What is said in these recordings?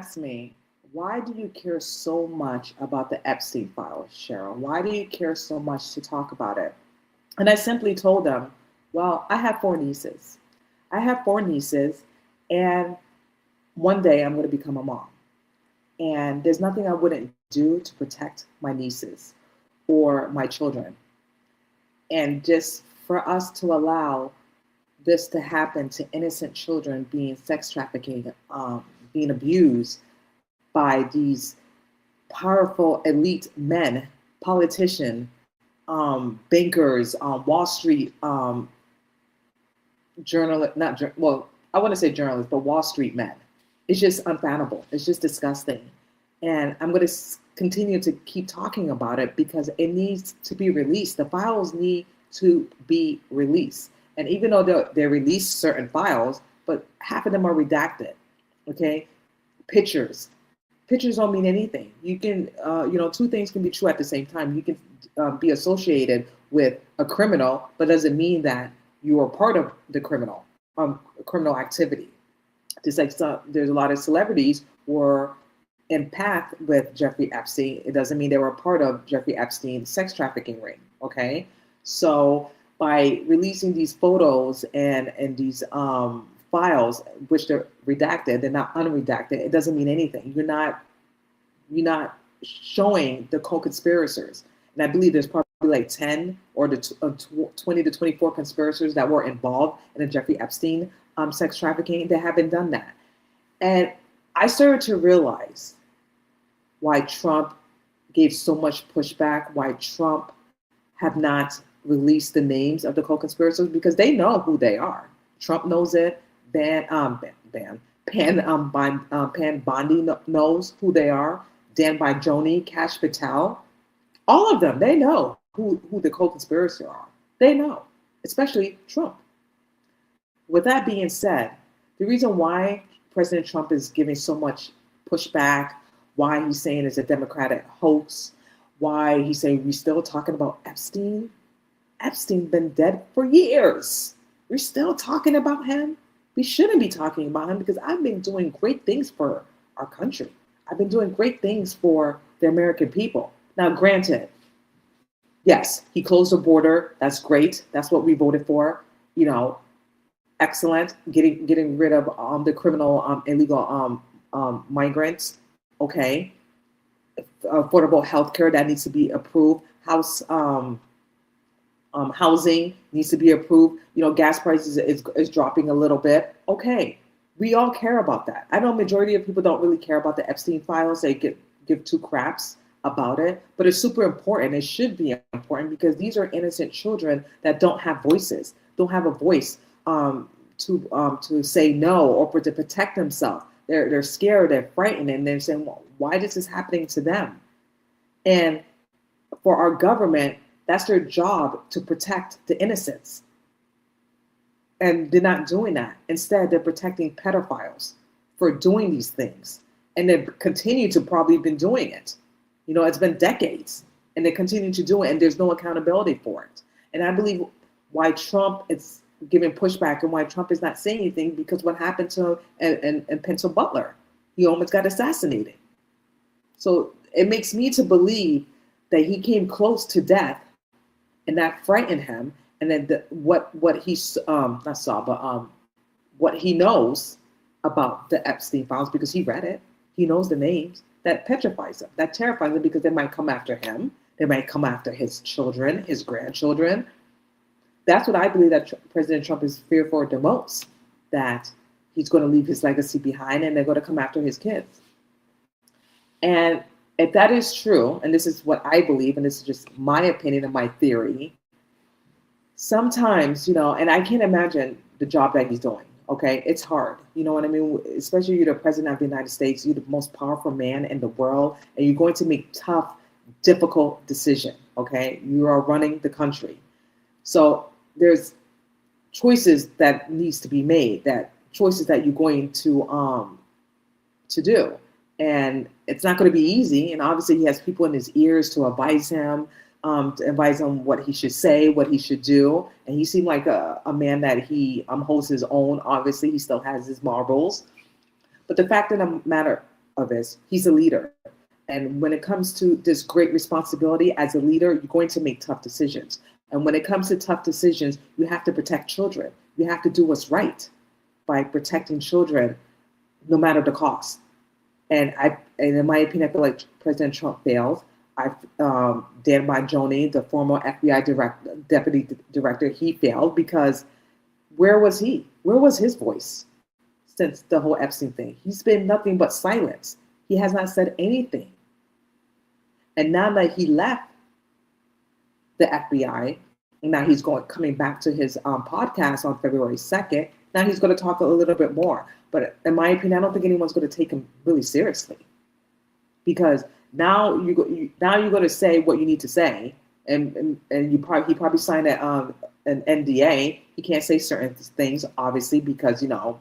asked me, why do you care so much about the Epstein files, Cheryl? Why do you care so much to talk about it? And I simply told them, well, I have four nieces. I have four nieces, and one day I'm going to become a mom. And there's nothing I wouldn't do to protect my nieces or my children. And just for us to allow this to happen to innocent children being sex trafficking, being abused by these powerful elite men, politicians, bankers, Wall Street journalist, not well, I want to say journalists, but Wall Street men. It's just unfathomable. It's just disgusting. And I'm going to continue to keep talking about it because it needs to be released. The files need to be released. And even though they release certain files, but half of them are redacted. Okay, pictures. Pictures don't mean anything. You can, two things can be true at the same time. You can be associated with a criminal, but doesn't mean that you are part of the criminal activity. Just like there's a lot of celebrities were in path with Jeffrey Epstein. It doesn't mean they were a part of Jeffrey Epstein's sex trafficking ring. Okay, so by releasing these photos and these files, which they're redacted, they're not unredacted. It doesn't mean anything. You're not showing the co-conspirators. And I believe there's probably like 10 or 20 to 24 conspirators that were involved in the Jeffrey Epstein sex trafficking. They haven't done that. And I started to realize why Trump gave so much pushback, why Trump have not released the names of the co-conspirators, because they know who they are. Trump knows it. Pan Bondi knows who they are. Dan Bajoni, Kash Patel, all of them, they know who the co-conspirators are. They know, especially Trump. With that being said, the reason why President Trump is giving so much pushback, why he's saying it's a Democratic hoax, why he's saying we're still talking about Epstein. Epstein's been dead for years. We're still talking about him. We shouldn't be talking about him because I've been doing great things for our country. I've been doing great things for the American people. Now, granted, yes, he closed the border. That's great. That's what we voted for. Excellent. Getting rid of the criminal, illegal migrants. Okay. Affordable health care that needs to be approved. Housing needs to be approved. Gas prices is dropping a little bit. Okay, we all care about that. I know majority of people don't really care about the Epstein files. They give two craps about it, but it's super important. It should be important because these are innocent children that don't have voices, don't have a voice to say no or to protect themselves. They're scared, they're frightened, and they're saying, well, why is this happening to them? And for our government, that's their job, to protect the innocents. And they're not doing that. Instead, they're protecting pedophiles for doing these things. And they continue to probably been doing it. It's been decades and they continue to do it and there's no accountability for it. And I believe why Trump is giving pushback and why Trump is not saying anything, because what happened to him and Pencil Butler, he almost got assassinated. So it makes me to believe that he came close to death and that frightened him. And then what he what he knows about the Epstein files, because he read it, he knows the names, that petrifies him, that terrifies him, because they might come after him, they might come after his children, his grandchildren. That's what I believe that President Trump is fearful the most, that he's going to leave his legacy behind and they're going to come after his kids. And if that is true, and this is what I believe, and this is just my opinion and my theory, sometimes, and I can't imagine the job that he's doing, okay? It's hard, you know what I mean? Especially you're the president of the United States, you're the most powerful man in the world, and you're going to make tough, difficult decisions, okay? You are running the country. So there's choices that needs to be made, that choices that you're going to do. And it's not going to be easy. And obviously he has people in his ears to advise him what he should say, what he should do. And he seemed like a man that he holds his own. Obviously, he still has his marbles. But the fact of the matter of this, he's a leader. And when it comes to this great responsibility as a leader, you're going to make tough decisions. And when it comes to tough decisions, you have to protect children. You have to do what's right by protecting children, no matter the cost. And in my opinion, I feel like President Trump failed. Dan Bongino, the former FBI deputy director, he failed because where was he? Where was his voice since the whole Epstein thing? He's been nothing but silence. He has not said anything. And now that he left the FBI, and now he's coming back to his podcast on February 2nd, now he's going to talk a little bit more. But in my opinion, I don't think anyone's going to take him really seriously, because now you're going to say what you need to say, and he probably signed an NDA. He can't say certain things, obviously, because not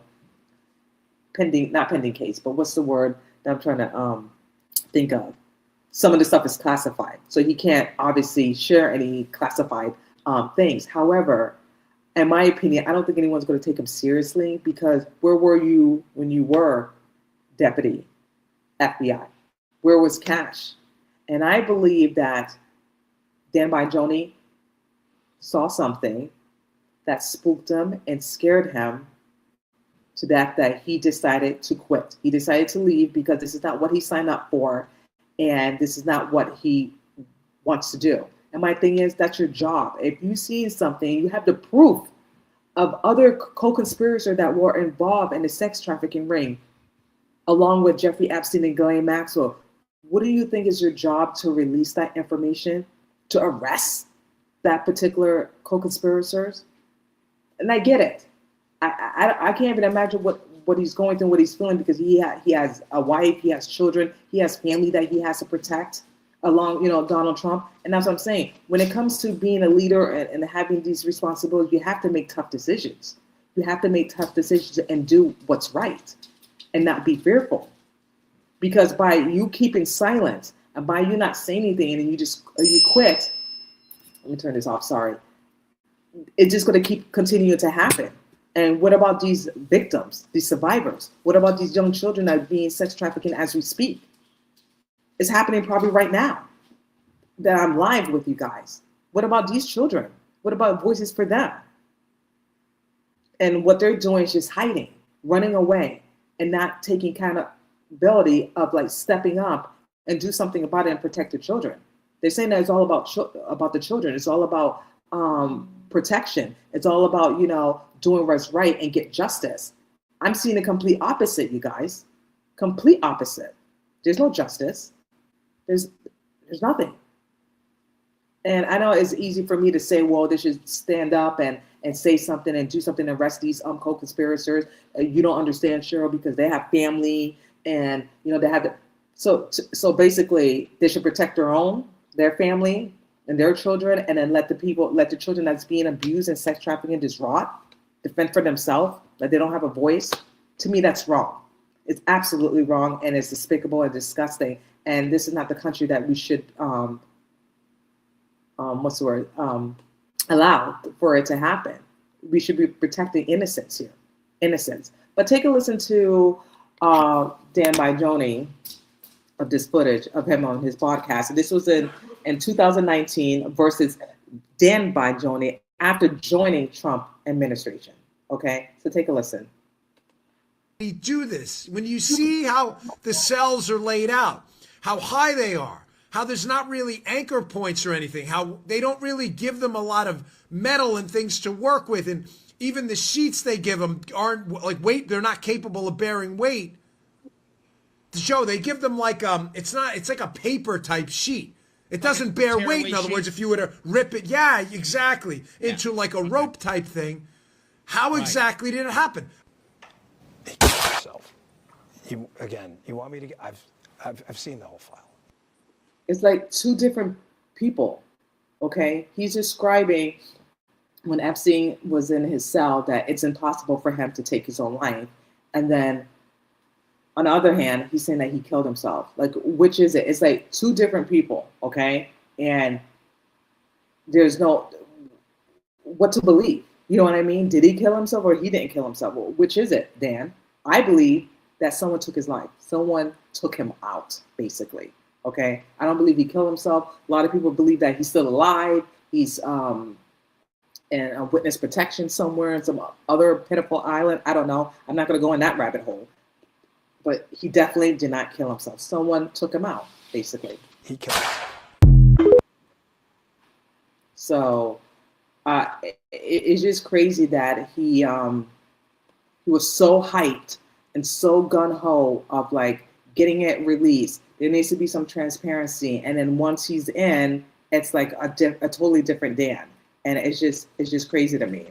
pending case, but what's the word that I'm trying to think of? Some of the stuff is classified, so he can't obviously share any classified things. However, in my opinion, I don't think anyone's going to take him seriously, because where were you when you were deputy FBI? Where was Cash? And I believe that Dan Bongino saw something that spooked him and scared him to that he decided to quit. He decided to leave because this is not what he signed up for, and this is not what he wants to do. And my thing is, that's your job. If you see something, you have the proof of other co-conspirators that were involved in the sex trafficking ring, along with Jeffrey Epstein and Ghislaine Maxwell. What do you think is your job to release that information, to arrest that particular co-conspirators? And I get it. I can't even imagine what he's going through, what he's feeling, because he has a wife, he has children, he has family that he has to protect, along Donald Trump. And that's what I'm saying. When it comes to being a leader and having these responsibilities, you have to make tough decisions. You have to make tough decisions and do what's right and not be fearful. Because by you keeping silent and by you not saying anything and you quit, let me turn this off, sorry. It's just going to keep continuing to happen. And what about these victims, these survivors? What about these young children that are being sex trafficking as we speak? It's happening probably right now that I'm live with you guys. What about these children? What about voices for them? And what they're doing is just hiding, running away, and not taking accountability of stepping up and do something about it and protect the children. They're saying that it's all about the children. It's all about protection. It's all about doing what's right and get justice. I'm seeing the complete opposite, you guys. Complete opposite. There's no justice. There's nothing. And I know it's easy for me to say, well, they should stand up and say something and do something and arrest these co-conspirators. You don't understand, Cheryl, because they have family and they have so basically they should protect their family and their children, and then let the children that's being abused and sex trafficking just rot, defend for themselves, that they don't have a voice. To me, that's wrong. It's absolutely wrong, and it's despicable and disgusting. And this is not the country that we should allow for it to happen. We should be protecting innocence here, innocence. But take a listen to Dan Bongino of this footage of him on his podcast. And this was in 2019 versus Dan Bongino after joining Trump administration. Okay, so take a listen. We do this when you see how the cells are laid out, how high they are, how there's not really anchor points or anything, how they don't really give them a lot of metal and things to work with, and even the sheets they give them aren't weight. They're not capable of bearing weight. To show, they give them it's like a paper type sheet. It doesn't bear weight. In other words, if you were to rip it, into like a rope type thing. How exactly did it happen? He killed himself. You want me to get? I've seen the whole file. It's like two different people. Okay, he's describing when Epstein was in his cell that it's impossible for him to take his own life, and then on the other hand, he's saying that he killed himself. Like, which is it? It's like two different people. Okay, and there's no what to believe. You know what I mean? Did he kill himself or he didn't kill himself? Well, which is it, Dan? I believe that someone took his life. Someone took him out, basically. Okay, I don't believe he killed himself. A lot of people believe that he's still alive. He's in a witness protection somewhere in some other pitiful island. I don't know. I'm not going to go in that rabbit hole. But he definitely did not kill himself. Someone took him out, basically. He killed himself. So it's just crazy that he was so hyped and so gun-ho of like getting it released. There needs to be some transparency. And then once he's in, it's like a totally different Dan. And it's just crazy to me.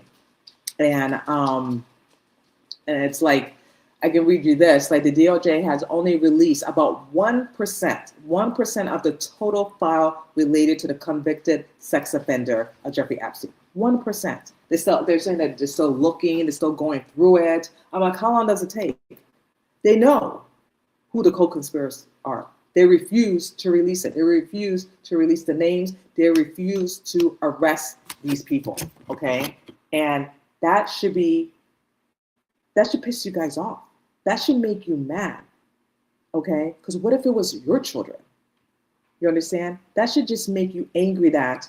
And it's like, I can read you this, like the DOJ has only released about 1% of the total file related to the convicted sex offender, Jeffrey Epstein. 1%. They're saying that they're still looking, they're still going through it. I'm like, how long does it take? They know who the co-conspirators are. They refuse to release it. They refuse to release the names. They refuse to arrest these people, okay? And that should piss you guys off. That should make you mad, okay? Because what if it was your children? You understand? That should just make you angry that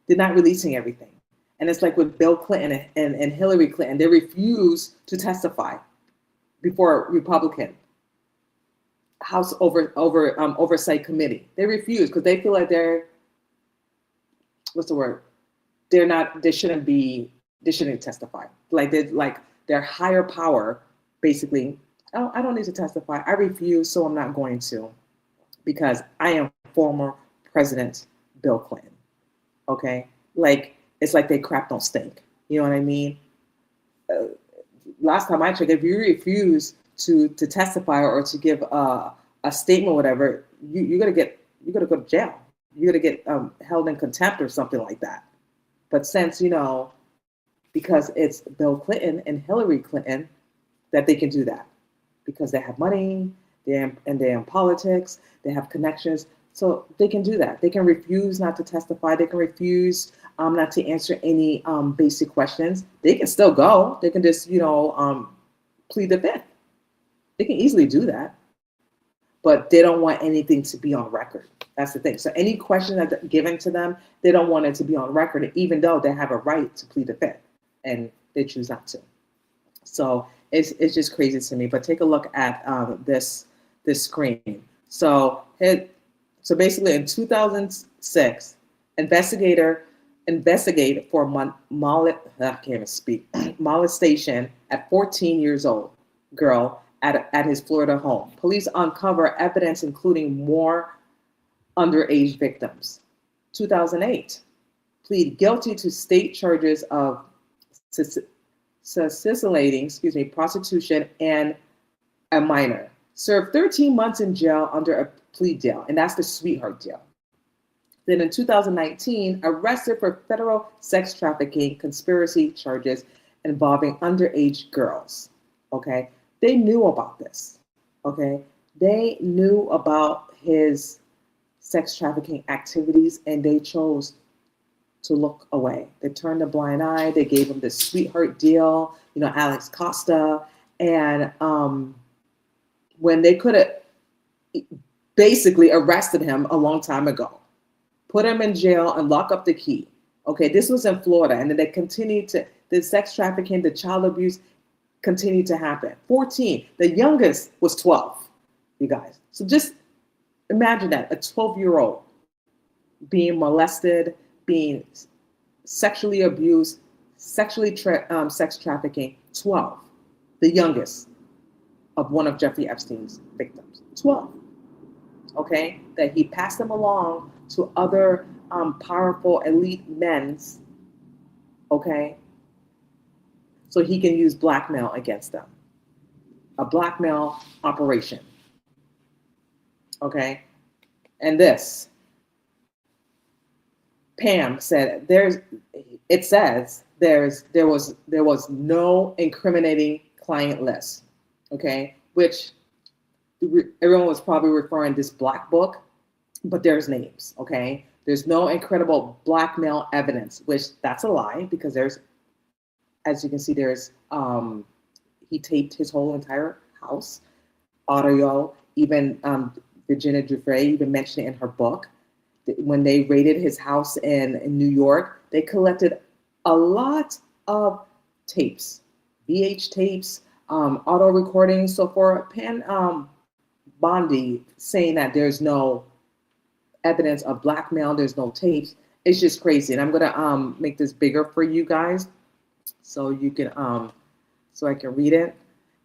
they're not releasing everything. And it's like with Bill Clinton and Hillary Clinton, they refuse to testify before Republican House Oversight Committee. They refuse because they feel like they're, what's the word? They shouldn't testify. Like their higher power, basically, oh, I don't need to testify. I refuse, so I'm not going to, because I am former President Bill Clinton. Okay, like it's like they crap don't stink. You know what I mean? Last time I checked, if you refuse to testify or to give a statement, or whatever, you're gonna go to jail. You're gonna get held in contempt or something like that. But since because it's Bill Clinton and Hillary Clinton, that they can do that because they have money, they're in politics, they have connections, so they can do that. They can refuse not to testify. They can refuse not to answer any basic questions. They can still go. They can just plead the fifth. They can easily do that, but they don't want anything to be on record. That's the thing. So any question that's given to them, they don't want it to be on record, even though they have a right to plead the fifth, and they choose not to. So it's just crazy to me. But take a look at this screen. So basically in 2006, investigated for molestation at 14 years old girl at his Florida home. Police uncover evidence including more underage victims. 2008, plead guilty to state charges of facilitating, prostitution and a minor. Served 13 months in jail under a plea deal, and that's the sweetheart deal. Then in 2019, arrested for federal sex trafficking conspiracy charges involving underage girls. Okay, they knew about this. Okay, they knew about his sex trafficking activities, and they chose to look away. They turned a blind eye. They gave him this sweetheart deal, Alex Costa, and when they could have basically arrested him a long time ago, put him in jail and lock up the key. Okay, this was in Florida, and then the sex trafficking, the child abuse continued to happen. 14, the youngest was 12, you guys. So just imagine that, a 12-year-old being molested, being sexually abused, sex trafficking, 12, the youngest of one of Jeffrey Epstein's victims, 12. Okay, that he passed them along to other powerful elite men's, okay, so he can use blackmail against them. A blackmail operation. Okay, and this, Pam said there was no incriminating client list. Okay, which everyone was probably referring to this black book, but there's names. Okay, there's no incredible blackmail evidence, which that's a lie, because there's, as you can see, there's he taped his whole entire house. audio. Even Virginia Giuffre even mentioned it in her book. When they raided his house in New York, they collected a lot of tapes, VH tapes, auto recordings. So for Pan Bondi saying that there's no evidence of blackmail, there's no tapes, it's just crazy. And I'm gonna make this bigger for you guys so you can so I can read it.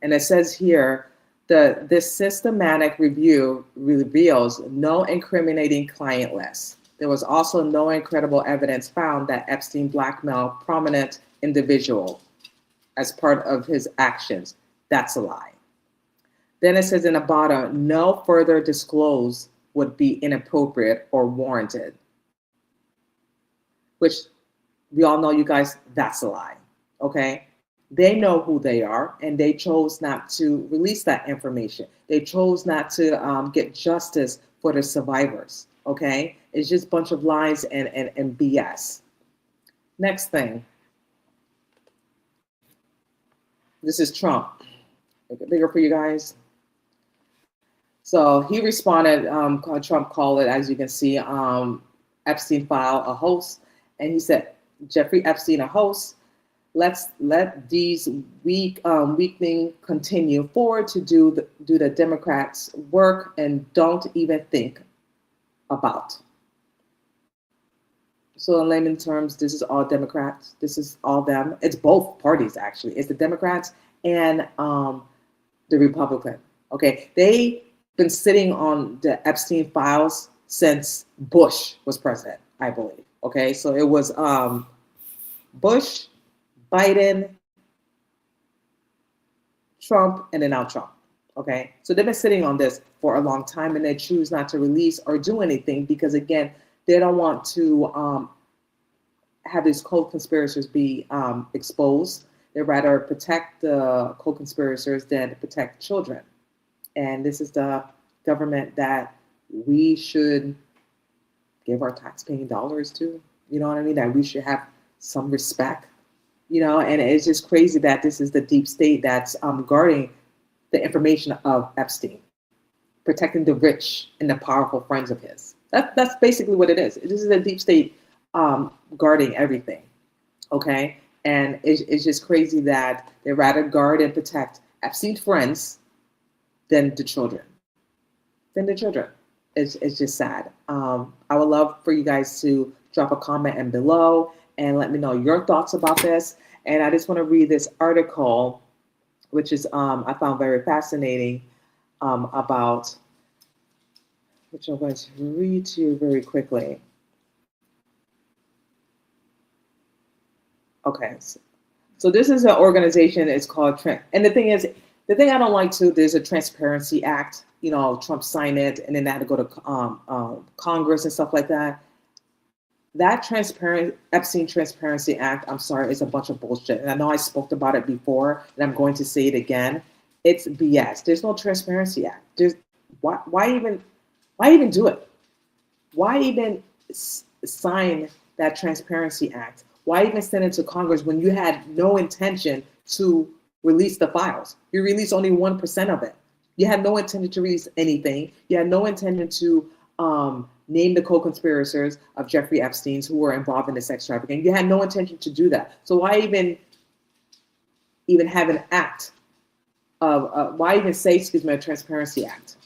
And it says here, this systematic review reveals no incriminating client list. There was also no incredible evidence found that Epstein blackmailed prominent individual as part of his actions. That's a lie. Then it says in the bottom, no further disclose would be inappropriate or warranted, which we all know, you guys, that's a lie, okay? They know who they are, and they chose not to release that information. They chose not to get justice for the survivors, okay? It's just a bunch of lies and BS. Next thing. This is Trump. Make it bigger for you guys. So he responded, Trump called it, as you can see, Epstein file a hoax. And he said, Jeffrey Epstein a hoax. Let these weakling continue forward to do the Democrats' work and don't even think about. So in layman terms, this is all Democrats. This is all them. It's both parties, actually. It's the Democrats and the Republican. Okay, they've been sitting on the Epstein files since Bush was president, I believe. Okay, so it was Bush, Biden, Trump, and then now Trump. Okay, so they've been sitting on this for a long time, and they choose not to release or do anything because, again, they don't want to have these co-conspirators be exposed. They rather protect the co-conspirators than protect children. And this is the government that we should give our tax-paying dollars to. You know what I mean? That we should have some respect. You know, and it's just crazy that this is the deep state that's guarding the information of Epstein, protecting the rich and the powerful friends of his. That's basically what it is. This is the deep state guarding everything, okay? And it's just crazy that they rather guard and protect Epstein's friends than the children. It's just sad. I would love for you guys to drop a comment in below and let me know your thoughts about this. And I just want to read this article, which is I found very fascinating, about, which I'm going to read to you very quickly. Okay, so this is an organization. It's called and the thing I don't like too, there's a Transparency Act. You know, Trump signed it, and then they had to go to Congress and stuff like that. That Epstein Transparency Act, I'm sorry, is a bunch of bullshit. And I know I spoke about it before, and I'm going to say it again. It's BS. There's no Transparency Act. Why even do it? Why even sign that Transparency Act? Why even send it to Congress when you had no intention to release the files? You released only 1% of it. You had no intention to release anything. You had no intention to name the co-conspirators of Jeffrey Epstein who were involved in the sex trafficking. You had no intention to do that. So why even have an act of why even say, excuse me, a Transparency Act?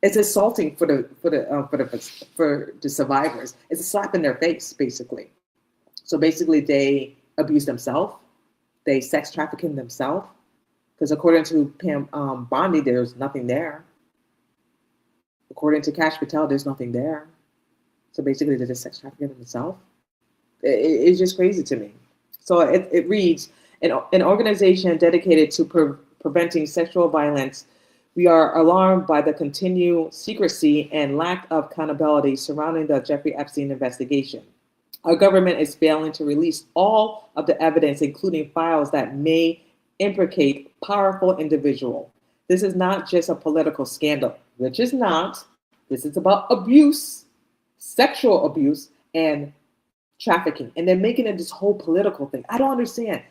It's insulting for the survivors. It's a slap in their face, basically. So basically, they abuse themselves. They sex trafficking themselves. Because according to Pam Bondi, there's nothing there. According to Cash Patel, there's nothing there. So basically, they're just sex trafficking themselves. It's just crazy to me. So it reads, an organization dedicated to preventing sexual violence, we are alarmed by the continued secrecy and lack of accountability surrounding the Jeffrey Epstein investigation. Our government is failing to release all of the evidence, including files that may implicate powerful individuals. This is not just a political scandal, which is not. This is about abuse, sexual abuse, and trafficking. And they're making it this whole political thing. I don't understand.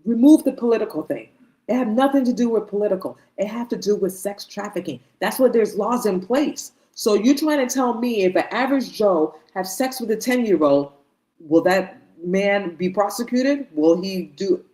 Remove the political thing. It had nothing to do with political. It had to do with sex trafficking. That's what there's laws in place. So you're trying to tell me if an average Joe have sex with a 10-year-old, will that man be prosecuted? Will he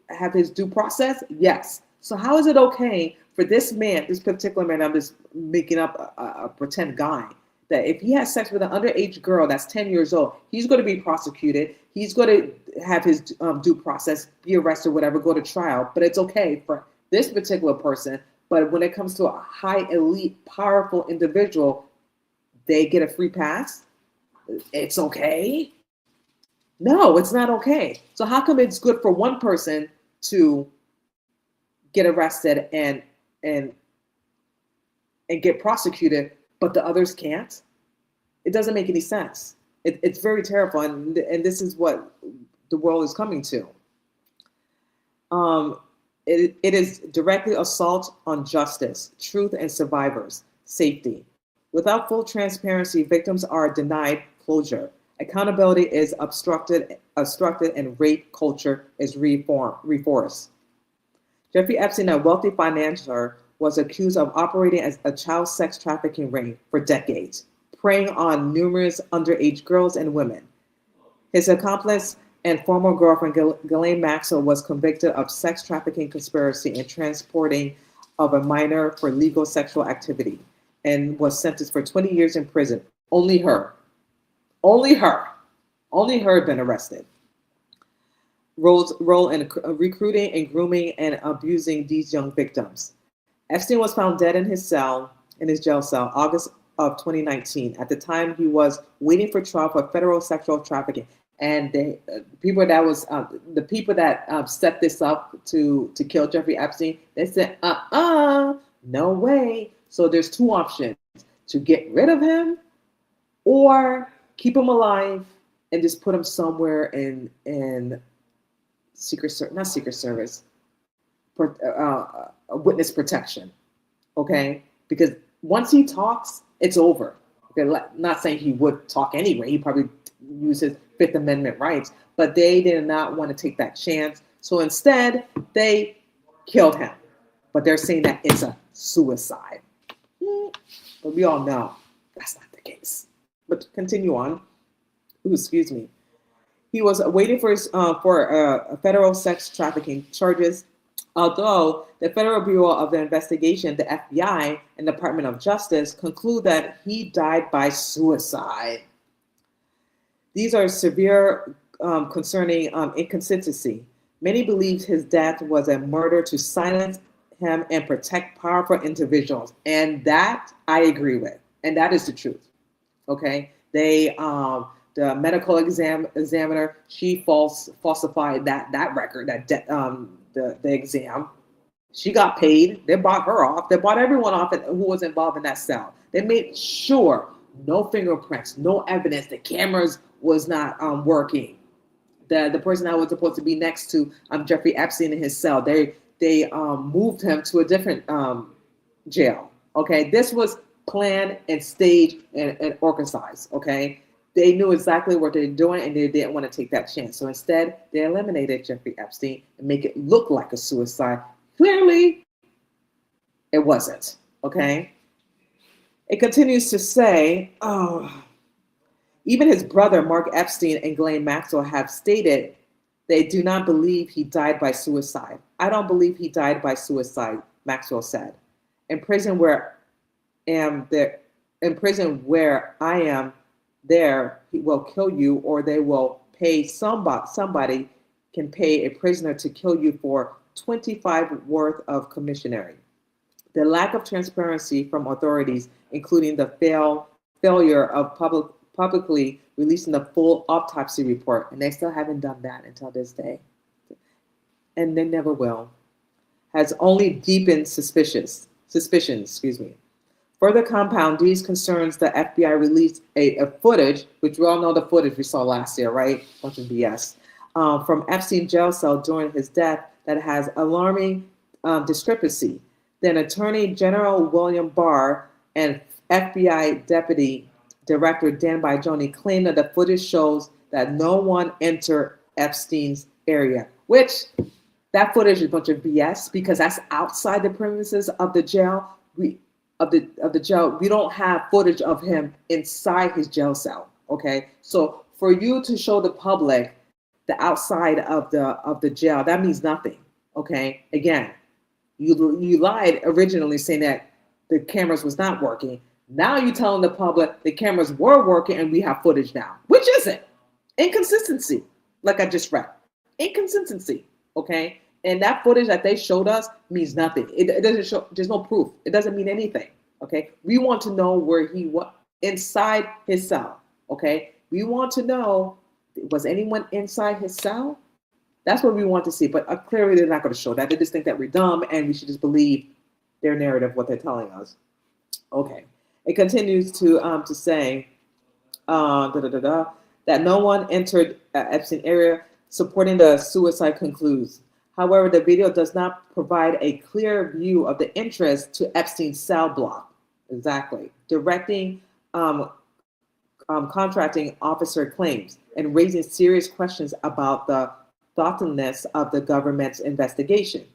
have his due process? Yes. So how is it okay for this man, this particular man, I'm just making up a pretend guy, that if he has sex with an underage girl that's 10 years old, he's going to be prosecuted. He's going to have his due process, be arrested, whatever, go to trial. But it's okay for this particular person. But when it comes to a high elite, powerful individual, they get a free pass. It's okay. No, it's not okay. So how come it's good for one person to get arrested and get prosecuted, but the others can't? It doesn't make any sense. It's very terrifying, and this is what the world is coming to. It is directly assault on justice, truth, and survivors' safety. Without full transparency, victims are denied closure. Accountability is obstructed, and rape culture is reinforced. Jeffrey Epstein, a wealthy financier, was accused of operating as a child sex trafficking ring for decades, preying on numerous underage girls and women. His accomplice and former girlfriend, Ghislaine Maxwell, was convicted of sex trafficking conspiracy and transporting of a minor for legal sexual activity and was sentenced for 20 years in prison. Only her had been arrested. Role in recruiting and grooming and abusing these young victims. Epstein was found dead in his jail cell, August of 2019. At the time, he was waiting for trial for federal sexual trafficking. And the people that set this up to kill Jeffrey Epstein, they said, no way. So there's two options: to get rid of him or keep him alive and just put him somewhere in not secret service, witness protection. Okay, because once he talks, it's over. Okay, not saying he would talk anyway. He probably used his Fifth Amendment rights, but they did not want to take that chance. So instead, they killed him. But they're saying that it's a suicide. But we all know that's not the case. But continue on. Excuse me. He was waiting for federal sex trafficking charges, although the Federal Bureau of the Investigation, the FBI, and Department of Justice conclude that he died by suicide. These are severe concerning inconsistency. Many believe his death was a murder to silence him and protect powerful individuals. And that I agree with. And that is the truth. Okay? The medical examiner, she falsified that record, the exam. She got paid. They bought her off. They bought everyone off who was involved in that cell. They made sure no fingerprints, no evidence. The cameras was not working. The person that was supposed to be next to Jeffrey Epstein in his cell, they moved him to a different jail. Okay, this was planned and staged and orchestrated. Okay, they knew exactly what they were doing and they didn't want to take that chance. So instead, they eliminated Jeffrey Epstein and make it look like a suicide. Clearly, it wasn't. Okay. It continues to say, even his brother, Mark Epstein, and Ghislaine Maxwell have stated they do not believe he died by suicide. I don't believe he died by suicide, Maxwell said. In prison where I am, there he will kill you, or they will pay somebody can pay a prisoner to kill you for 25 worth of commissary. The lack of transparency from authorities, including the failure of publicly releasing the full autopsy report, and they still haven't done that until this day, and they never will, has only deepened suspicions. Further compound these concerns, the FBI released a footage, which we all know the footage we saw last year, right? Bunch of BS. From Epstein jail cell during his death that has alarming discrepancy. Then Attorney General William Barr and FBI Deputy Director Dan Bigioni claimed that the footage shows that no one entered Epstein's area, which That footage is a bunch of BS because that's outside the premises of the jail. Of the jail, we don't have footage of him inside his jail cell. Okay, so for you to show the public the outside of the jail, that means nothing. Okay, again, you lied originally saying that the cameras was not working. Now you're telling the public the cameras were working and we have footage now. Which is it? Inconsistency, like I just read. Inconsistency, okay? And that footage that they showed us means nothing. It doesn't show, there's no proof. It doesn't mean anything, okay? We want to know where he was inside his cell, okay? We want to know, was anyone inside his cell? That's what we want to see, but clearly they're not going to show that. They just think that we're dumb and we should just believe their narrative, what they're telling us. Okay. It continues to say that no one entered Epstein area supporting the suicide concludes. However, the video does not provide a clear view of the interest to Epstein's cell block. Exactly. Directing contracting officer claims and raising serious questions about the thoughtfulness of the government's investigation.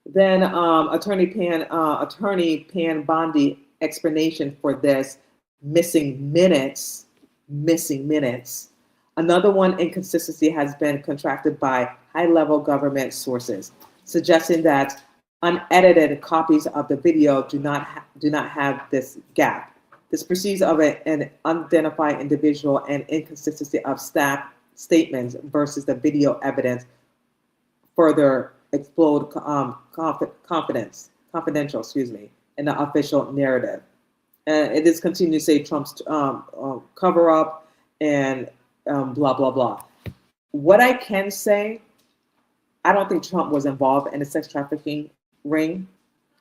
Then Attorney Pan Bondi explanation for this missing minutes. Another one inconsistency has been contracted by high-level government sources, suggesting that unedited copies of the video do not have this gap. This proceeds of an unidentified individual and inconsistency of staff statements versus the video evidence further explode confidential, in the official narrative. And it is continuing to say Trump's cover up and blah, blah, blah. What I can say, I don't think Trump was involved in a sex trafficking ring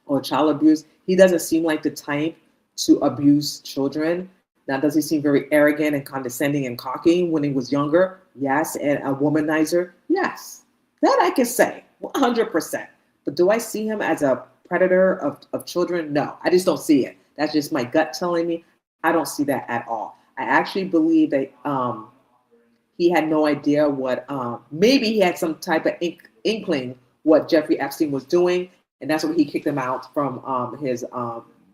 or child abuse. He doesn't seem like the type to abuse children. Now, does he seem very arrogant and condescending and cocky when he was younger? Yes. And a womanizer? Yes. That I can say 100%. But do I see him as a predator of children? No, I just don't see it. That's just my gut telling me. I don't see that at all. I actually believe that he had no idea what, maybe he had some type of inkling what Jeffrey Epstein was doing. And that's when he kicked him out from his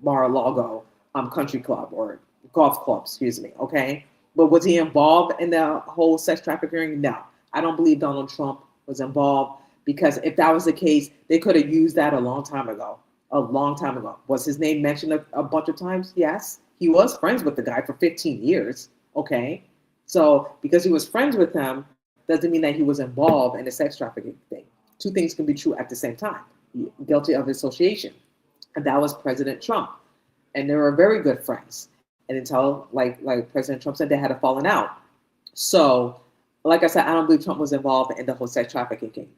Mar-a-Lago country club or golf club, okay? But was he involved in the whole sex trafficking? No, I don't believe Donald Trump was involved, because if that was the case, they could have used that a long time ago. Was his name mentioned a bunch of times? Yes. He was friends with the guy for 15 years, okay? So because he was friends with him doesn't mean that he was involved in the sex trafficking thing. Two things can be true at the same time. Guilty of association. And that was President Trump. And they were very good friends. And until, like President Trump said, they had a falling out. So, like I said, I don't believe Trump was involved in the whole sex trafficking thing.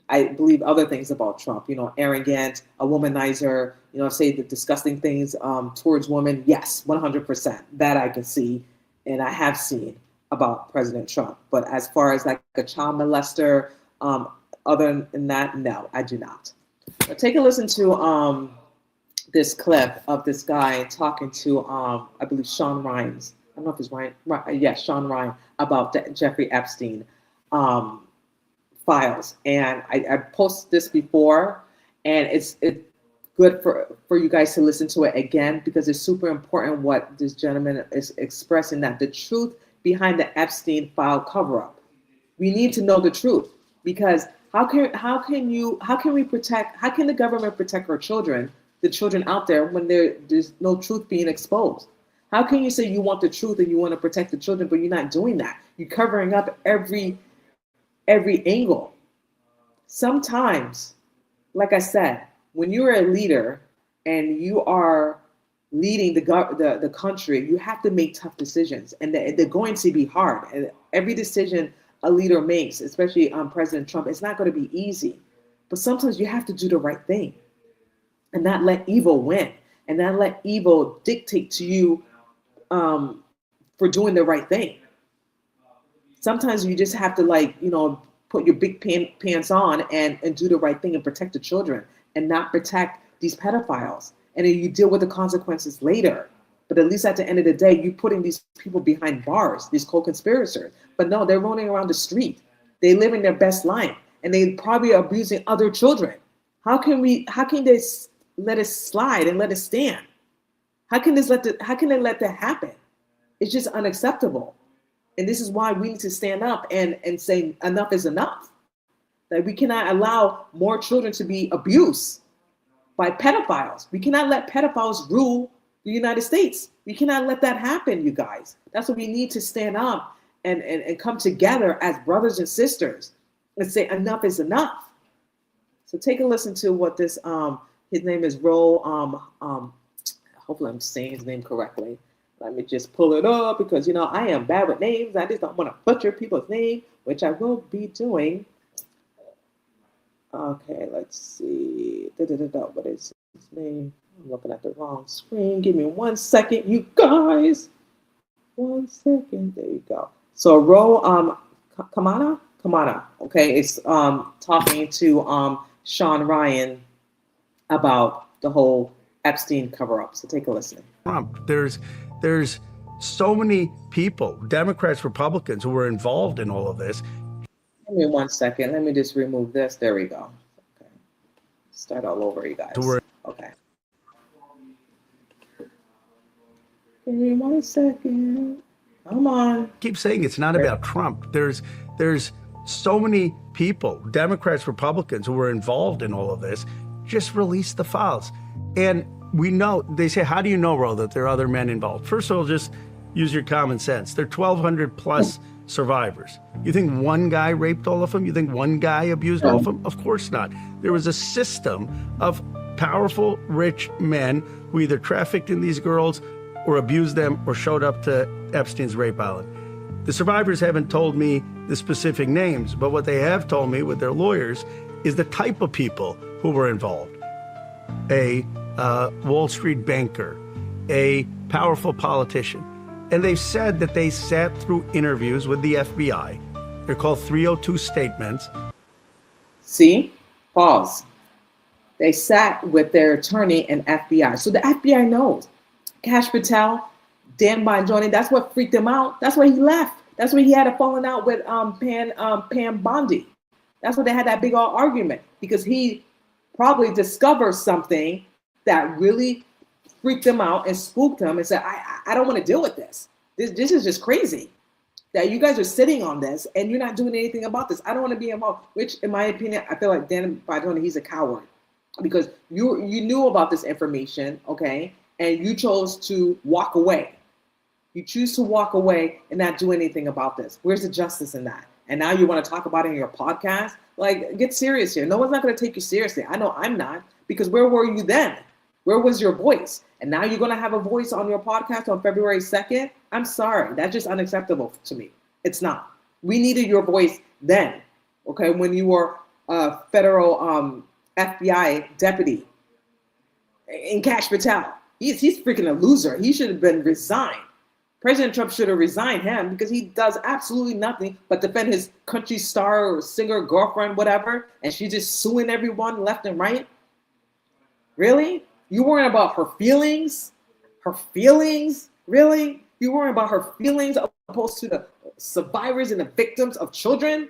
I believe other things about Trump, arrogant, a womanizer, say the disgusting things towards women. Yes, 100%. That I can see, and I have seen about President Trump. But as far as like a child molester, other than that, no, I do not. Now, take a listen to this clip of this guy talking to, I believe, Sean Rhimes. I don't know if it's Ryan. Yes, Sean Rhimes about Jeffrey Epstein files. And I posted this before, and it's good for you guys to listen to it again, because it's super important what this gentleman is expressing, that the truth behind the Epstein file cover-up. We need to know the truth, because how can the government protect our children, the children out there, when there's no truth being exposed? How can you say you want the truth and you want to protect the children, but you're not doing that? You're covering up every angle. Sometimes, like I said, when you're a leader and you are leading the country, you have to make tough decisions, and they're going to be hard. And every decision a leader makes, especially President Trump, it's not going to be easy. But sometimes you have to do the right thing and not let evil win, and not let evil dictate to you for doing the right thing. Sometimes you just have to put your big pants on and do the right thing and protect the children and not protect these pedophiles. And then you deal with the consequences later. But at least at the end of the day, you're putting these people behind bars, these co-conspirators. But no, they're running around the street. They're living their best life. and they probably are abusing other children. How can they let it slide and let it stand? How can they let that happen? It's just unacceptable. And this is why we need to stand up and say enough is enough. That we cannot allow more children to be abused by pedophiles. We cannot let pedophiles rule the United States. We cannot let that happen, you guys. That's what we need to stand up and come together as brothers and sisters and say enough is enough. So take a listen to what this, his name is Ro, hopefully I'm saying his name correctly. Let me just pull it up because, you know, I am bad with names. I just don't want to butcher people's name, which I will be doing. Okay, let's see. What is his name? I'm looking at the wrong screen. Give me 1 second, you guys. 1 second. There you go. So Ro Kamana. Okay, it's talking to Sean Ryan about the whole Epstein cover-up. So take a listen. Trump. There's so many people, Democrats, Republicans, who were involved in all of this. Give me 1 second. Let me just remove this. There we go. Okay. Start all over, you guys. Okay. Give me 1 second. Come on. Keep saying it's not about Trump. There's so many people, Democrats, Republicans, who were involved in all of this. Just release the files. And we know, they say, how do you know, Ro, that there are other men involved? First of all, just use your common sense. There are 1,200 plus survivors. You think one guy raped all of them? You think one guy abused all of them? Of course not. There was a system of powerful, rich men who either trafficked in these girls or abused them or showed up to Epstein's rape island. The survivors haven't told me the specific names, but what they have told me with their lawyers is the type of people who were involved. A Wall Street banker, a powerful politician. And they've said that they sat through interviews with the FBI. They're called 302 statements. See? Pause. They sat with their attorney and FBI. So the FBI knows. Kash Patel, Dan Bonjoni, that's what freaked him out. That's why he left. That's why he had a falling out with Pam Bondi. That's why they had that big old argument, because he probably discovered something that really freaked him out and spooked him and said, I don't want to deal with this. This is just crazy that you guys are sitting on this and you're not doing anything about this. I don't want to be involved, which in my opinion, I feel like Dan Bonjoni, he's a coward, because you knew about this information, okay? And you chose to walk away. You choose to walk away and not do anything about this. Where's the justice in that? And now you want to talk about it in your podcast? Like, get serious here. No one's not going to take you seriously. I know I'm not, because where were you then? Where was your voice? And now you're going to have a voice on your podcast on February 2nd? I'm sorry. That's just unacceptable to me. It's not. We needed your voice then, okay, when you were a federal FBI deputy in Kash Patel. He's freaking a loser. He should have been resigned. President Trump should have resigned him, because he does absolutely nothing but defend his country star or singer girlfriend, whatever, and she's just suing everyone left and right. Really? You worrying about her feelings? Her feelings? Really? You worrying about her feelings opposed to the survivors and the victims of children?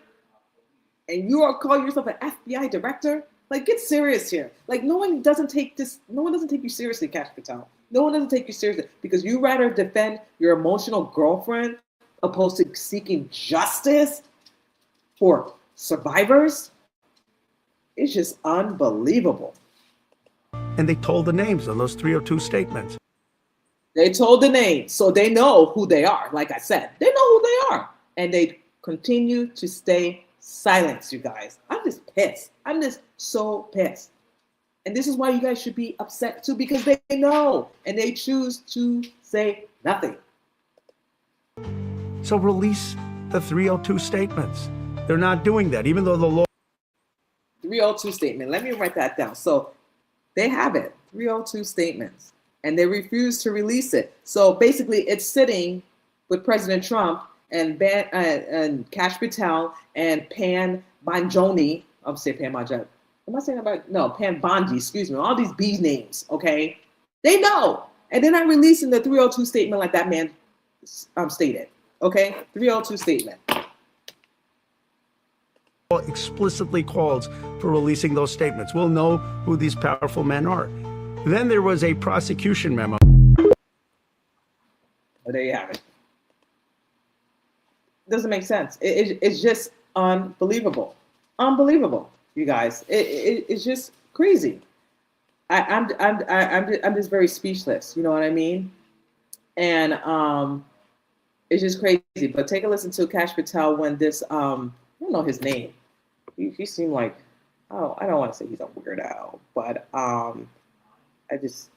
And you are calling yourself an FBI director? Like, get serious here. Like, no one doesn't take you seriously, Kash Patel. No one doesn't take you seriously, because you rather defend your emotional girlfriend opposed to seeking justice for survivors. It's just unbelievable. And they told the names on those 302 statements. They told the names, so they know who they are. Like I said, they know who they are. And they continue to stay silent, you guys. I'm just pissed. I'm just so pissed. And this is why you guys should be upset too, because they know and they choose to say nothing. So release the 302 statements. They're not doing that, even though the law. 302 statement. Let me write that down. So they have it, 302 statements, and they refuse to release it. So basically, it's sitting with President Trump and Kash Patel and Pam Bonjoni. I'm saying Pam Bonjoni. Am I saying about? No, Pam Bondi, excuse me. All these B names, okay? They know. And they're not releasing the 302 statement like that man stated, okay? 302 statement. law explicitly calls for releasing those statements. We'll know who these powerful men are. Then there was a prosecution memo. There you have it. Doesn't make sense. It's just unbelievable. Unbelievable, you guys. It's just crazy. I'm just very speechless. You know what I mean? And it's just crazy. But take a listen to Kash Patel when this I don't know his name. He seemed like, oh, I don't want to say he's a weirdo, but I just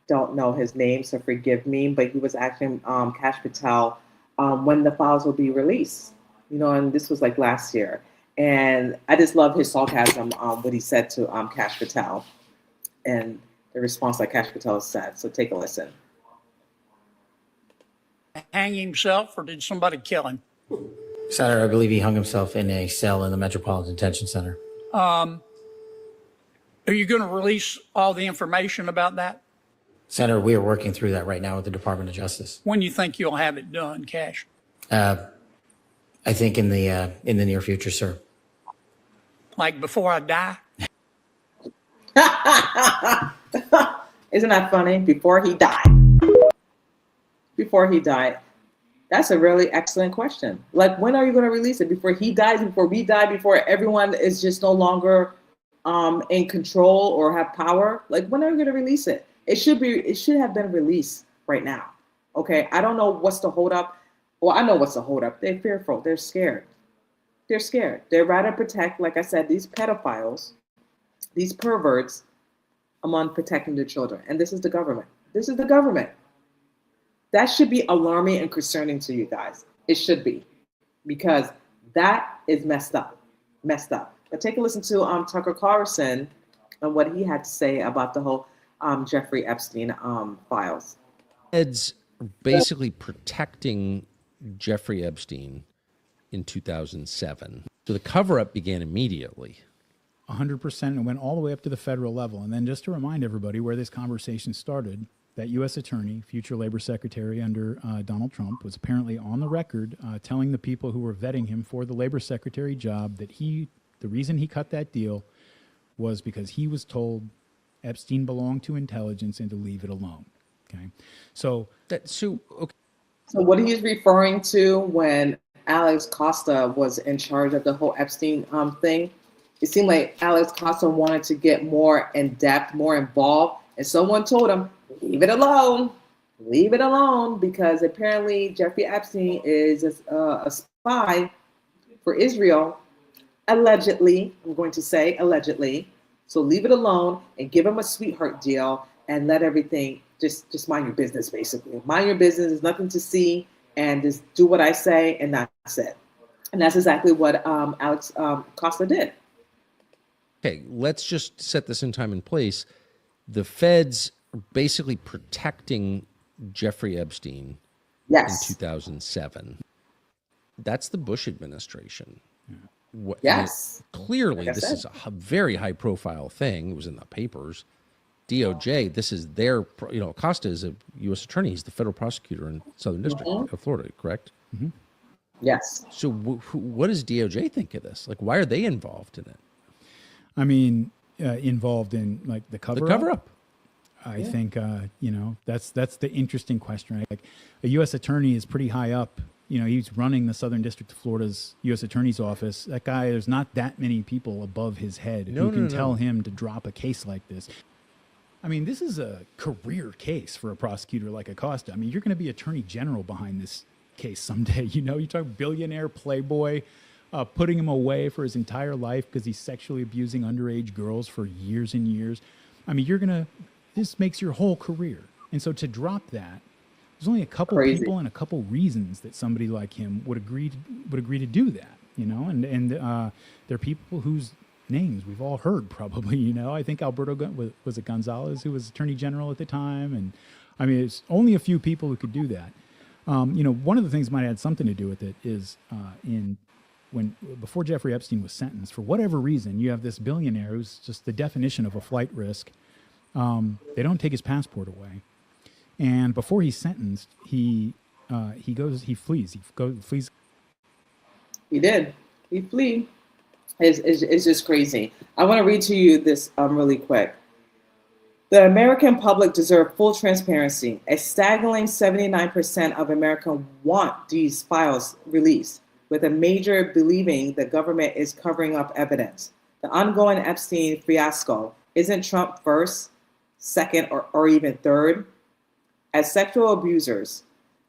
don't know his name, so forgive me. But he was asking Kash Patel when the files will be released. You know, and this was like last year. And I just love his sarcasm, what he said to Kash Patel, and the response that Kash Patel said. So take a listen. Hang himself, or did somebody kill him? Senator, I believe he hung himself in a cell in the Metropolitan Detention Center. Are you going to release all the information about that? Senator, we are working through that right now with the Department of Justice. When you think you'll have it done, Cash? I think in the near future, sir. Like before I die? Isn't that funny? Before he died. Before he died. That's a really excellent question. Like, when are you going to release it? Before he dies, before we die, before everyone is just no longer in control or have power? Like, when are you going to release it? It should have been released right now. Okay, I don't know what's the holdup. Well, I know what's the holdup. They're fearful. They're scared. They're scared. They'd rather protect, like I said, these pedophiles, these perverts, among protecting the children. And this is the government. This is the government. That should be alarming and concerning to you guys. It should be, because that is messed up. Messed up. But take a listen to Tucker Carlson and what he had to say about the whole Jeffrey Epstein files. Feds are basically protecting Jeffrey Epstein in 2007. So the cover-up began immediately. 100%, and went all the way up to the federal level. And then just to remind everybody where this conversation started, that U.S. attorney, future labor secretary under Donald Trump, was apparently on the record telling the people who were vetting him for the labor secretary job that the reason he cut that deal was because he was told Epstein belonged to intelligence and to leave it alone. Okay, so what he's referring to when Alex Costa was in charge of the whole Epstein thing, it seemed like Alex Costa wanted to get more in depth, more involved, and someone told him, leave it alone, because apparently Jeffrey Epstein is a spy for Israel, allegedly. I'm going to say allegedly. So leave it alone and give him a sweetheart deal and let everything just mind your business, basically. Mind your business. There's nothing to see, and just do what I say, and that's it. And that's exactly what Alex Costa did. Okay, let's just set this in time and place. The feds are basically protecting Jeffrey Epstein in 2007. That's the Bush administration. Yeah. Yes. Clearly, like this is a very high-profile thing. It was in the papers. DOJ, this is their, Acosta is a U.S. attorney. He's the federal prosecutor in Southern District of Florida, correct? Mm-hmm. Yes. So what does DOJ think of this? Like, why are they involved in it? I mean, involved in, like, the cover-up? The cover-up. I think, that's the interesting question, right? Like, a U.S. attorney is pretty high up. He's running the Southern District of Florida's U.S. Attorney's Office. That guy, there's not that many people above his head who can tell him to drop a case like this. I mean, this is a career case for a prosecutor like Acosta. I mean, you're going to be attorney general behind this case someday. You talk billionaire playboy, putting him away for his entire life because he's sexually abusing underage girls for years and years. I mean, this makes your whole career. And so to drop that, there's only a couple people and a couple reasons that somebody like him would agree to do that, and they're people whose names we've all heard probably, I think was it Gonzalez who was attorney general at the time. And I mean, it's only a few people who could do that. One of the things might have had something to do with it is before Jeffrey Epstein was sentenced, for whatever reason, you have this billionaire who's just the definition of a flight risk. They don't take his passport away. And before he's sentenced, he flees. He flees. He did. He flee. It's just crazy. I want to read to you this really quick. The American public deserve full transparency. A staggering 79% of Americans want these files released, with a major believing the government is covering up evidence. The ongoing Epstein fiasco, isn't Trump first, second, or even third? As sexual abusers,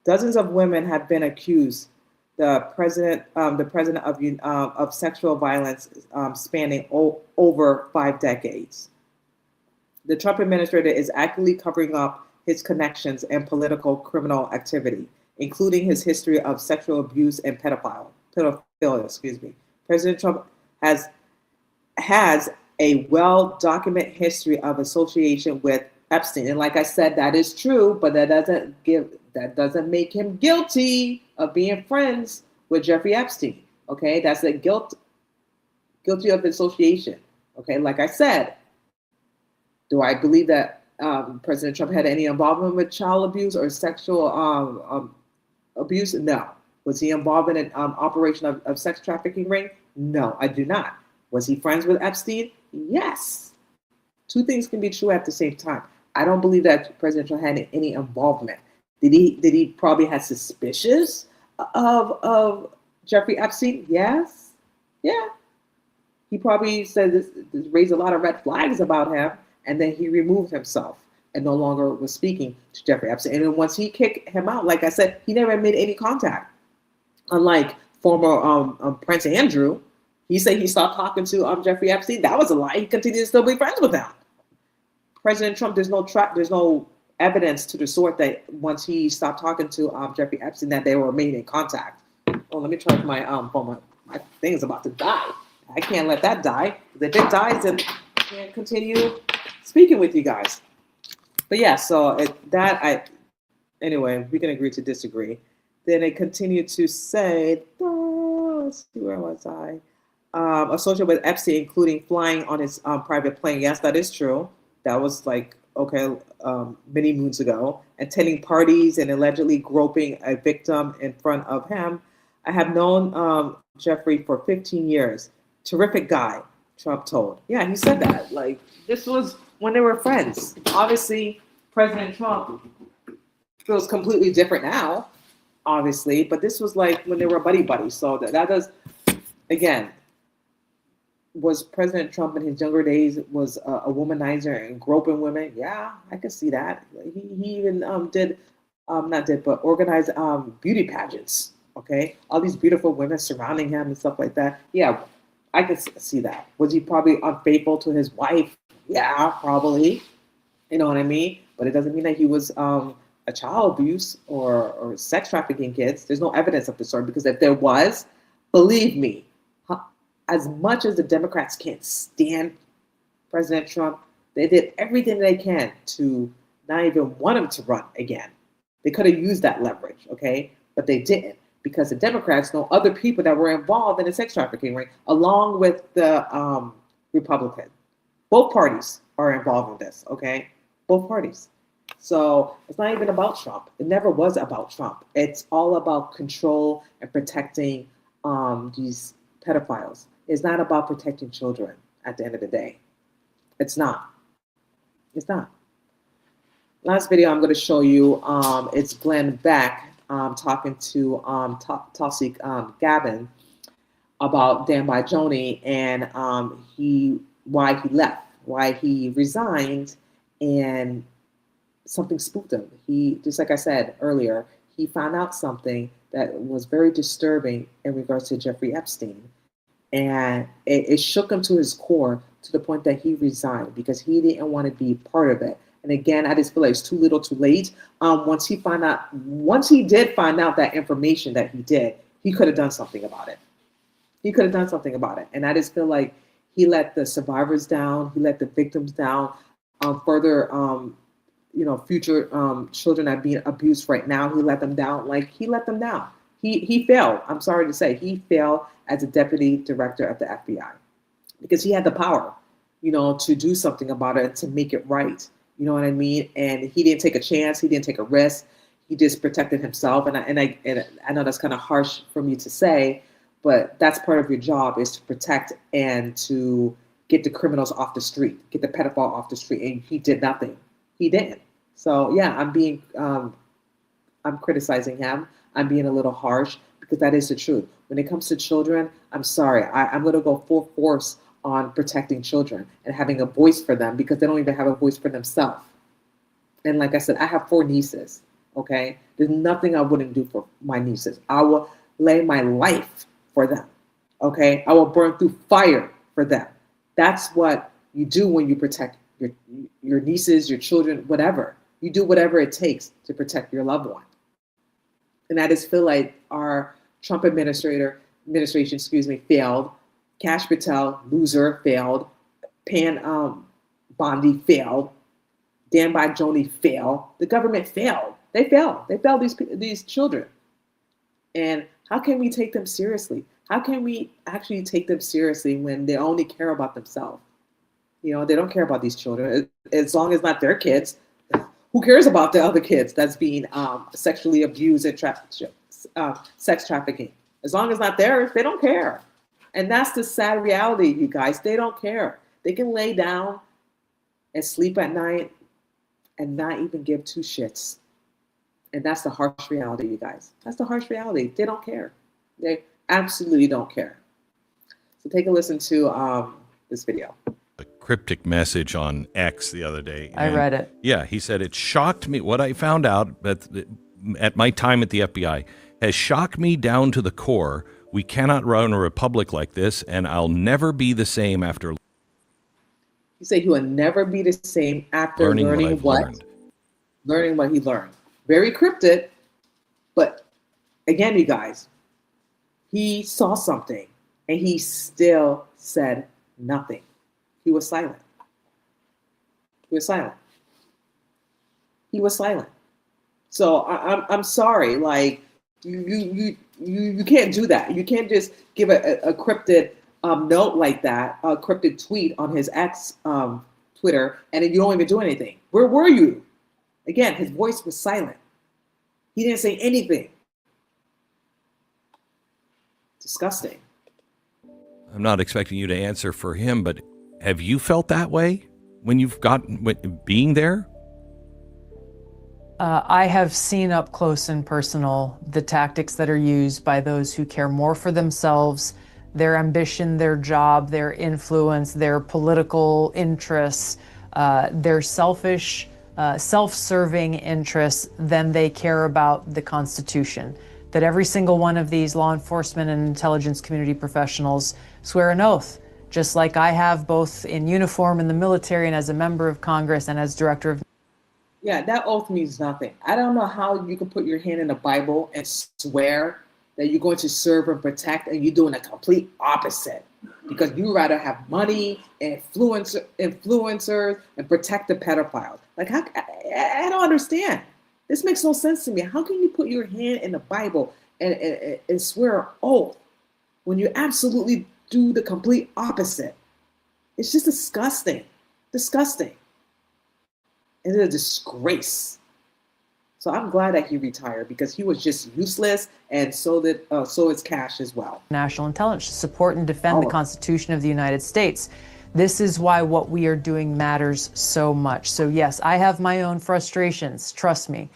dozens of women have been accused. The president of sexual violence spanning over 5 decades. The Trump administration is actively covering up his connections and political criminal activity, including his history of sexual abuse and pedophilia. President Trump has a well-documented history of association with Epstein, and like I said, that is true, but that doesn't make him guilty of being friends with Jeffrey Epstein. Okay, that's the guilty of association. Okay, like I said. Do I believe that President Trump had any involvement with child abuse or sexual abuse? No. Was he involved in an operation of sex trafficking ring? No, I do not. Was he friends with Epstein? Yes. Two things can be true at the same time. I don't believe that President Trump had any involvement. Did he probably have suspicions of Jeffrey Epstein? Yes. Yeah. He probably said this raised a lot of red flags about him. And then he removed himself and no longer was speaking to Jeffrey Epstein. And then once he kicked him out, like I said, he never made any contact. Unlike former Prince Andrew, he said he stopped talking to Jeffrey Epstein. That was a lie. He continued to still be friends with him. President Trump, there's no evidence to the sort that once he stopped talking to Jeffrey Epstein that they were made in contact. Oh, let me charge my phone. My thing is about to die. I can't let that die. If it dies, then I can't continue speaking with you guys. But yeah, so anyway, we can agree to disagree. Then they continued to say, let's see, where was I? Associated with Epstein, including flying on his private plane. Yes, that is true. That was many moons ago. Attending parties and allegedly groping a victim in front of him. I have known Jeffrey for 15 years. Terrific guy, Trump told. Yeah, he said that. Like, this was when they were friends. Obviously, President Trump feels completely different now, obviously, but this was like when they were buddy-buddies. So that does, again, was President Trump in his younger days was a womanizer and groping women? Yeah, I can see that. He even organized beauty pageants, okay? All these beautiful women surrounding him and stuff like that. Yeah, I can see that. Was he probably unfaithful to his wife? Yeah, probably. You know what I mean? But it doesn't mean that he was a child abuse or sex trafficking kids. There's no evidence of the sort, because if there was, believe me, as much as the Democrats can't stand President Trump, they did everything they can to not even want him to run again. They could have used that leverage, okay? But they didn't, because the Democrats know other people that were involved in the sex trafficking ring, along with the Republicans. Both parties are involved in this, okay? Both parties. So it's not even about Trump. It never was about Trump. It's all about control and protecting these pedophiles. It's not about protecting children at the end of the day. It's not. It's not. Last video I'm going to show you, it's Glenn Beck talking to Tulsi Gabbard about Dan Joni and why he left, why he resigned, and something spooked him. He, just like I said earlier, he found out something that was very disturbing in regards to Jeffrey Epstein. And it shook him to his core, to the point that he resigned because he didn't want to be part of it. And again, I just feel like it's too little too late. Once he did find out that information that he did, he could have done something about it. He could have done something about it. And I just feel like he let the survivors down. He let the victims down. Further, future children that are being abused right now, he let them down. Like, he let them down. He failed. I'm sorry to say, he failed as a deputy director of the FBI because he had the power, to do something about it, to make it right. You know what I mean? And he didn't take a chance. He didn't take a risk. He just protected himself. And I know that's kind of harsh for me to say, but that's part of your job, is to protect and to get the criminals off the street, get the pedophile off the street, and he did nothing. He didn't. So yeah, I'm criticizing him. I'm being a little harsh because that is the truth. When it comes to children, I'm sorry. I'm going to go full force on protecting children and having a voice for them, because they don't even have a voice for themselves. And like I said, I have 4 nieces, okay? There's nothing I wouldn't do for my nieces. I will lay my life for them, okay? I will burn through fire for them. That's what you do when you protect your nieces, your children, whatever. You do whatever it takes to protect your loved one. And I just feel like our Trump administration, failed. Kash Patel, loser, failed. Bondi failed. Dan Bajoni failed. The government failed. They failed. They failed these children. And how can we take them seriously? How can we actually take them seriously when they only care about themselves? You know, they don't care about these children. As long as not their kids, who cares about the other kids that's being sexually abused and sex trafficking? As long as not theirs, they don't care. And that's the sad reality, you guys. They don't care. They can lay down and sleep at night and not even give 2 shits. And that's the harsh reality, you guys. That's the harsh reality. They don't care. They absolutely don't care. So take a listen to this video. A cryptic message on X the other day. I read it. Yeah, he said, it shocked me. What I found out at my time at the FBI has shocked me down to the core. We cannot run a republic like this, and I'll never be the same after. He said he will never be the same after learning what? Learning what he learned. Very cryptic, but again, you guys, he saw something and he still said nothing. He was silent. He was silent. He was silent. So I'm sorry, like you can't do that. You can't just give a cryptic note like that, a cryptic tweet on his ex Twitter, and then you don't even do anything. Where were you? Again, his voice was silent. He didn't say anything. Disgusting. I'm not expecting you to answer for him, but have you felt that way when you've gotten being there? I have seen up close and personal the tactics that are used by those who care more for themselves, their ambition, their job, their influence, their political interests, their selfish, self-serving interests than they care about the Constitution. That every single one of these law enforcement and intelligence community professionals swear an oath, just like I have, both in uniform in the military and as a member of Congress and as director of. Yeah, that oath means nothing. I don't know how you can put your hand in the Bible and swear that you're going to serve and protect, and you're doing a complete opposite because you rather have money and influencers and protect the pedophiles. Like, I don't understand. This makes no sense to me. How can you put your hand in the Bible and swear an oath when you absolutely do the complete opposite? It's just disgusting. Disgusting. It's a disgrace. So I'm glad that he retired because he was just useless, and so is Kash as well. National intelligence to support and defend the Constitution of the United States. This is why what we are doing matters so much. So yes, I have my own frustrations, trust me,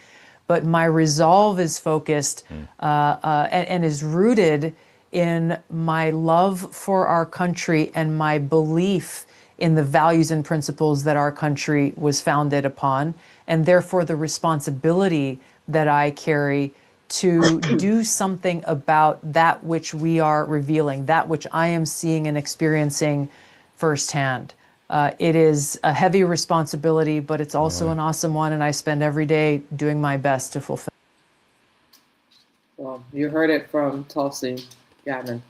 but my resolve is focused and is rooted in my love for our country and my belief in the values and principles that our country was founded upon, and therefore the responsibility that I carry to do something about that which we are revealing, that which I am seeing and experiencing firsthand. It is a heavy responsibility, but it's also an awesome one, and I spend every day doing my best to fulfill. Well, you heard it from Tulsi Gabbard.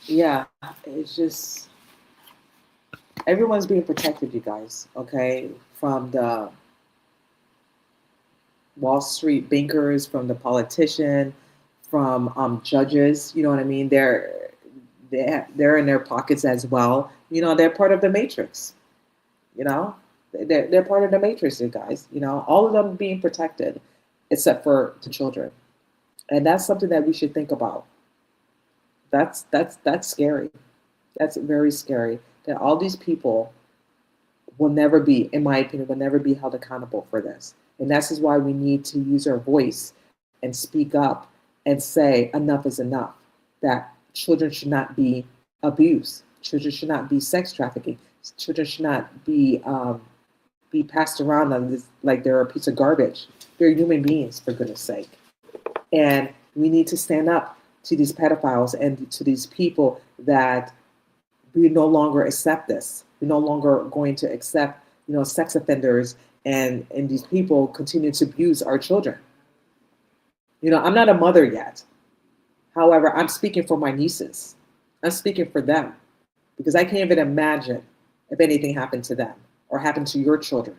Yeah, it's just, everyone's being protected, you guys, okay? From the Wall Street bankers, from the politician, from judges, you know what I mean? They're in their pockets as well. You know, they're part of the matrix. You know, they're part of the matrix, you guys. You know, all of them being protected, except for the children, and that's something that we should think about. That's scary. That's very scary that all these people will never be, in my opinion, will never be held accountable for this. And this is why we need to use our voice and speak up and say enough is enough. That children should not be abused. Children should not be sex trafficking. Children should not be passed around on this like they're a piece of garbage. They're human beings, for goodness sake. And we need to stand up to these pedophiles and to these people that we no longer accept this. We're no longer going to accept, sex offenders and these people continue to abuse our children. I'm not a mother yet. However, I'm speaking for my nieces. I'm speaking for them because I can't even imagine if anything happened to them or happened to your children.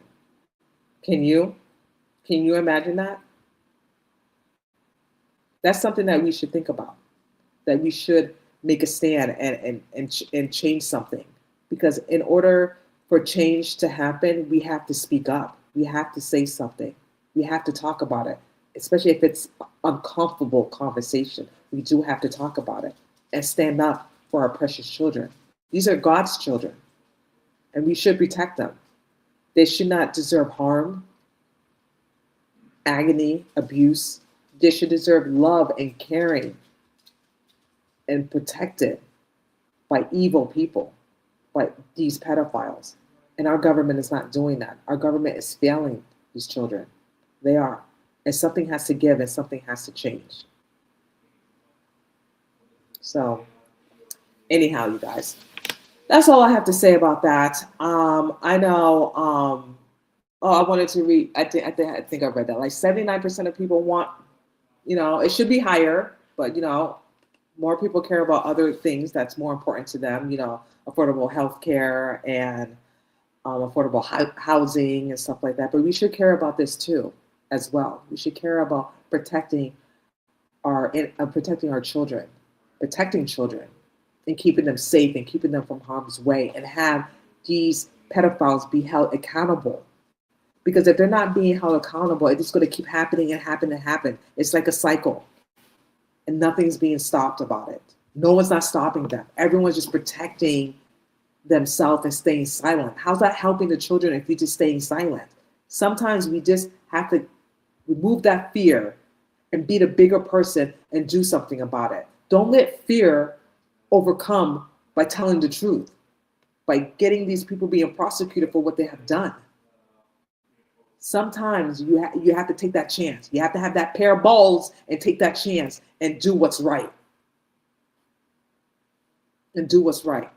Can you? Can you imagine that? That's something that we should think about, that we should make a stand and change something. Because in order for change to happen, we have to speak up. We have to say something. We have to talk about it, especially if it's uncomfortable conversation. We do have to talk about it and stand up for our precious children. These are God's children, and we should protect them. They should not deserve harm, agony, abuse. They should deserve love and caring and protected by evil people, by these pedophiles. And our government is not doing that. Our government is failing these children. They are. And something has to give and something has to change. So anyhow, you guys, that's all I have to say about that. I know, I wanted to read, I think I read that, like 79% of people want, it should be higher, but, more people care about other things that's more important to them, affordable health care and affordable housing and stuff like that. But we should care about this too, as well. We should care about protecting our children, protecting children and keeping them safe and keeping them from harm's way and have these pedophiles be held accountable. Because if they're not being held accountable, it's going to keep happening and happen and happen. It's like a cycle. And nothing's being stopped about it. No one's not stopping them. Everyone's just protecting themselves and staying silent. How's that helping the children if we just staying silent? Sometimes we just have to remove that fear and be the bigger person and do something about it. Don't let fear overcome by telling the truth, by getting these people being prosecuted for what they have done. Sometimes you have to take that chance. You have to have that pair of balls and take that chance and do what's right. And do what's right.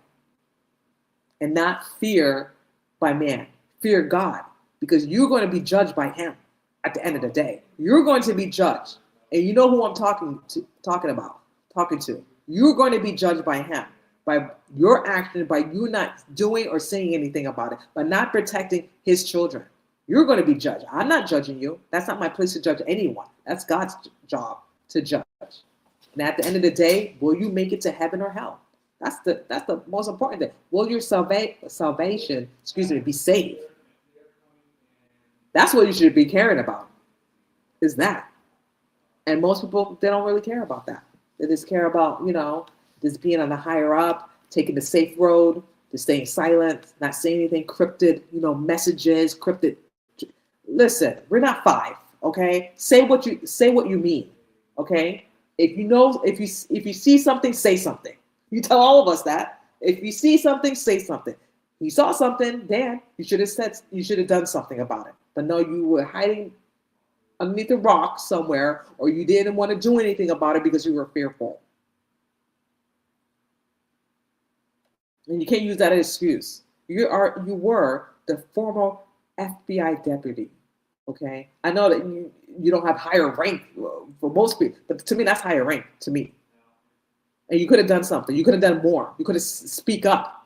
And not fear by man. Fear God. Because you're going to be judged by him at the end of the day. You're going to be judged. And you know who I'm talking to. You're going to be judged by him. By your action, by you not doing or saying anything about it. By not protecting his children. You're going to be judged. I'm not judging you. That's not my place to judge anyone. That's God's job to judge. And at the end of the day, will you make it to heaven or hell? That's the most important thing. Will your salvation, be saved? That's what you should be caring about. Is that? And most people, they don't really care about that. They just care about, just being on the higher up, taking the safe road, just staying silent, not saying anything, cryptic, messages, cryptic. Listen, we're not 5, okay? Say what you mean, okay? If you see something, say something. You tell all of us that. If you see something, say something. You saw something, Dan, you should have done something about it. But no, you were hiding underneath a rock somewhere, or you didn't want to do anything about it because you were fearful. And you can't use that as an excuse. You were the former FBI deputy, okay? I know that you don't have higher rank for most people, but to me, that's higher rank to me. And you could have done something. You could have done more. You could have speak up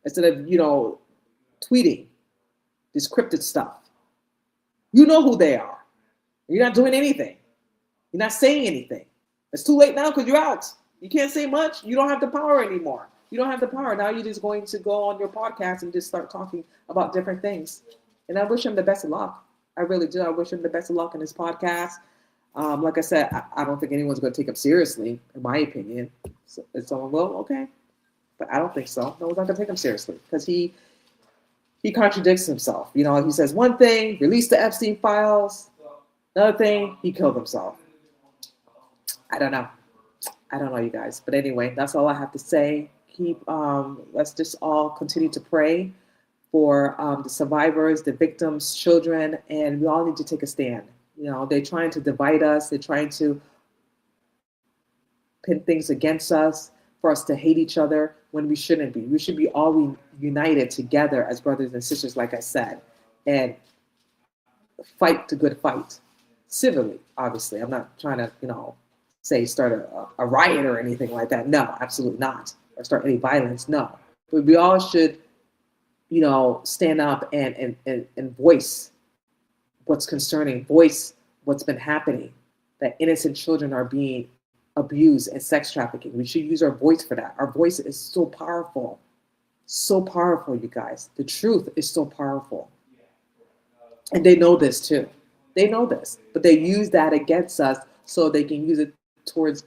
instead of, tweeting this cryptic stuff. You know who they are. You're not doing anything. You're not saying anything. It's too late now because you're out. You can't say much. You don't have the power anymore. You don't have the power. Now you're just going to go on your podcast and just start talking about different things. And I wish him the best of luck. I really do. I wish him the best of luck in his podcast. Like I said, I don't think anyone's going to take him seriously, in my opinion. So, if someone will, okay, but I don't think so. No one's not going to take him seriously because he contradicts himself. You know, he says one thing, release the Epstein files. Another thing, he killed himself. I don't know, you guys. But anyway, that's all I have to say. Let's just all continue to pray for the survivors, the victims, children, and we all need to take a stand. You know, they're trying to divide us. They're trying to pin things against us for us to hate each other when we shouldn't be. We should be all united together as brothers and sisters, like I said, and fight the good fight civilly. Obviously, I'm not trying to, say start a riot or anything like that. No, absolutely not. Or start any violence. No, but we all should, stand up and voice what's concerning, voice what's been happening, that innocent children are being abused and sex trafficking. We should use our voice for that. Our voice is so powerful, you guys. The truth is so powerful. And they know this too. They know this, but they use that against us so they can use it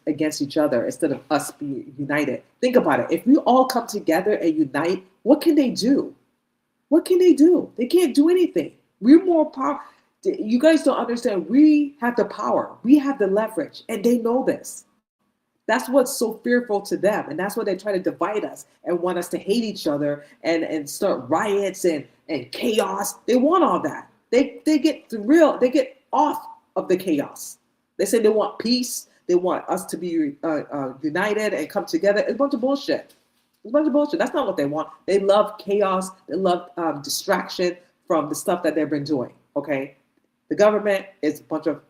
against each other instead of us being united. Think about it. If we all come together and unite, what can they do? What can they do? They can't do anything. We're more powerful. You guys don't understand. We have the power. We have the leverage, and they know this. That's what's so fearful to them, and that's why they try to divide us and want us to hate each other and start riots and chaos. They want all that. They get they get off of the chaos. They say they want peace. They want us to be united and come together. It's a bunch of bullshit. It's a bunch of bullshit. That's not what they want. They love chaos. They love distraction from the stuff that they've been doing. Okay. The government is a bunch of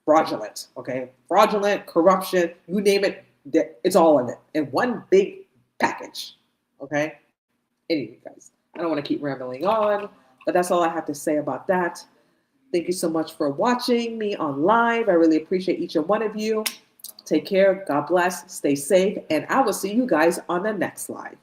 fraudulent, okay? Fraudulent, corruption, you name it, it's all in it, in one big package, okay? Anyway, guys, I don't want to keep rambling on, but that's all I have to say about that. Thank you so much for watching me on live. I really appreciate each and one of you. Take care, God bless, stay safe, and I will see you guys on the next live.